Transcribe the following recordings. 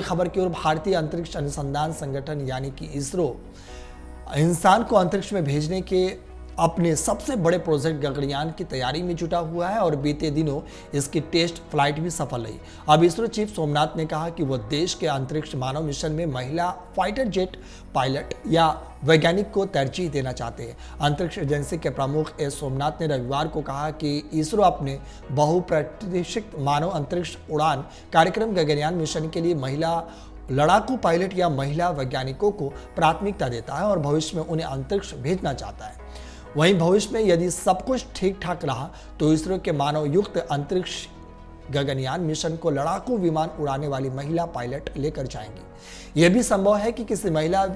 खबर की ओर। भारतीय अंतरिक्ष अनुसंधान संगठन यानी कि इसरो इंसान को अंतरिक्ष में भेजने के अपने सबसे बड़े प्रोजेक्ट गगनयान की तैयारी में जुटा हुआ है और बीते दिनों इसकी टेस्ट फ्लाइट भी सफल रही। अब इसरो चीफ सोमनाथ ने कहा कि वह देश के अंतरिक्ष मानव मिशन में महिला फाइटर जेट पायलट या वैज्ञानिक को तरजीह देना चाहते हैं। अंतरिक्ष एजेंसी के प्रमुख एस सोमनाथ ने रविवार को कहा कि इसरो अपने बहुप्रतीक्षित मानव अंतरिक्ष उड़ान कार्यक्रम गगनयान मिशन के लिए महिला लड़ाकू पायलट या महिला वैज्ञानिकों को प्राथमिकता देता है और भविष्य में उन्हें अंतरिक्ष भेजना चाहता है। वहीं भविष्य में यदि सब कुछ ठीक ठाक रहा तो इसरो के मानव युक्त अंतरिक्ष गगनयान मिशन को लड़ाकू विमान उड़ाने वाली महिला पायलट लेकर जाएंगी। यह भी संभव है कि किसी महिला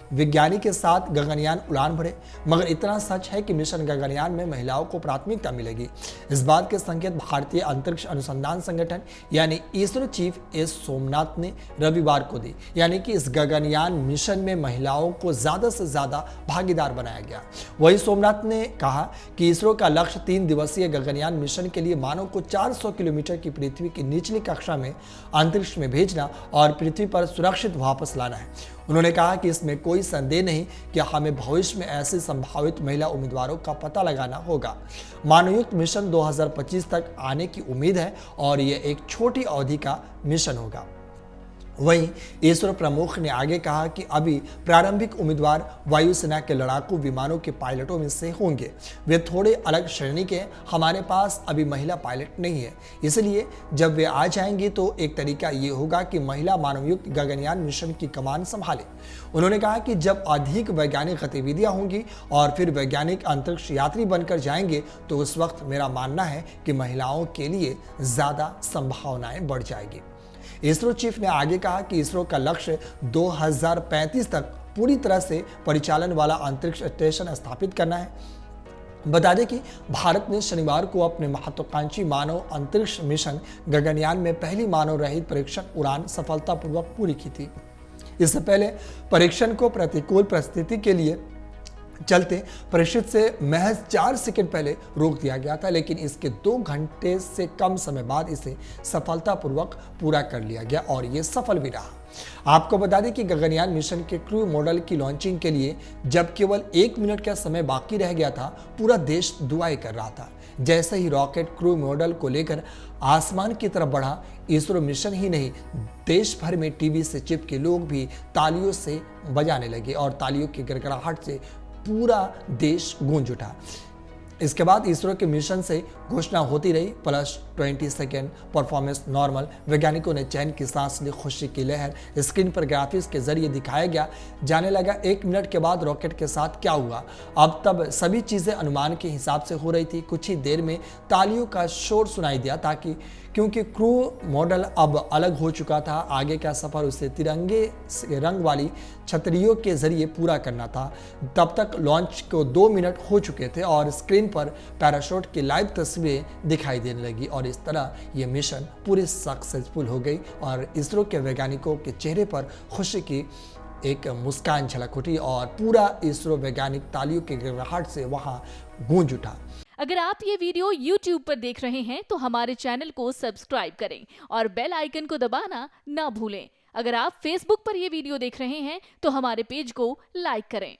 विज्ञानी के साथ गगनयान उड़ान भरे, मगर इतना सच है कि मिशन गगनयान में महिलाओं को प्राथमिकता मिलेगी। इस बात के संकेत भारतीय अंतरिक्ष अनुसंधान संगठन यानी इसरो चीफ एस सोमनाथ ने रविवार को दी, यानी कि इस गगनयान मिशन में महिलाओं को ज्यादा से ज्यादा भागीदार बनाया गया। वही सोमनाथ ने कहा कि इसरो का लक्ष्य 3 दिवसीय गगनयान मिशन के लिए मानव को 400 किलोमीटर की पृथ्वी की निचली कक्षा में अंतरिक्ष में भेजना और पृथ्वी पर सुरक्षित वापस लाना है। उन्होंने कहा कि इसमें कोई संदेह नहीं कि हमें भविष्य में ऐसे संभावित महिला उम्मीदवारों का पता लगाना होगा। मानवयुक्त मिशन 2025 तक आने की उम्मीद है और यह एक छोटी अवधि का मिशन होगा। वहीं इसरो प्रमुख ने आगे कहा कि अभी प्रारंभिक उम्मीदवार वायुसेना के लड़ाकू विमानों के पायलटों में से होंगे। वे थोड़े अलग श्रेणी के, हमारे पास अभी महिला पायलट नहीं है, इसलिए जब वे आ जाएंगे तो एक तरीका ये होगा कि महिला मानवयुक्त गगनयान मिशन की कमान संभाले। उन्होंने कहा कि जब अधिक वैज्ञानिक गतिविधियां होंगी और फिर वैज्ञानिक अंतरिक्ष यात्री बनकर जाएंगे तो उस वक्त मेरा मानना है कि महिलाओं के लिए ज्यादा संभावनाएं बढ़ जाएगी। इसरो चीफ ने आगे कहा कि इसरो का लक्ष्य 2035 तक पूरी तरह से परिचालन वाला अंतरिक्ष स्टेशन स्थापित करना है। बता दें कि भारत ने शनिवार को अपने महत्वाकांक्षी मानव अंतरिक्ष मिशन गगनयान में पहली मानव रहित परीक्षण उड़ान सफलतापूर्वक पूरी की थी। इससे पहले परीक्षण को प्रतिकूल परिस्थिति के लिए चलते परीक्षित से महज 4 सेकंड पहले रोक दिया गया था, लेकिन इसके 2 घंटे से कम समय बाद इसे सफलतापूर्वक पूरा कर लिया गया और ये सफल भी रहा। आपको बता दें कि गगनयान मिशन के क्रू मॉडल की लॉन्चिंग के लिए जब केवल 1 मिनट का समय बाकी रह गया था, पूरा देश दुआएं कर रहा था। जैसे ही रॉकेट क्रू मॉडल को लेकर आसमान की तरफ बढ़ा, इसरो मिशन ही नहीं, देश भर में टीवी से चिपके लोग भी तालियों से बजाने लगे और तालियों की गड़गड़ाहट से पूरा देश गूंज उठा। इसके बाद इसरो के मिशन से घोषणा होती रही +20 सेकेंड, परफॉर्मेंस नॉर्मल। वैज्ञानिकों ने चैन की सांस ली, खुशी की लहर स्क्रीन पर ग्राफिक्स के जरिए दिखाया गया। जाने लगा 1 मिनट के बाद रॉकेट के साथ क्या हुआ। अब तब सभी चीजें अनुमान के हिसाब से हो रही थी। कुछ ही देर में तालियों का शोर सुनाई दिया क्योंकि क्रू मॉडल अब अलग हो चुका था। आगे का सफर उसे तिरंगे रंग वाली छतरियों के जरिए पूरा करना था। तब तक लॉन्च को 2 मिनट हो चुके थे और स्क्रीन पर पैराशूट की लाइव तस्वीरें दिखाई देने लगी और इस तरह ये मिशन पूरी सक्सेसफुल हो गई और इसरो के वैज्ञानिकों के चेहरे पर खुशी की एक मुस्कान झलक उठी और पूरा इसरो वैज्ञानिक तालियों की गड़गड़ाहट से वहां गूंज उठा। अगर आप ये वीडियो YouTube पर देख रहे हैं तो हमारे चैनल को सब्सक्राइब करें और बेल आइकन को दबाना ना भूलें। अगर आप Facebook पर ये वीडियो देख रहे हैं तो हमारे पेज को लाइक करें।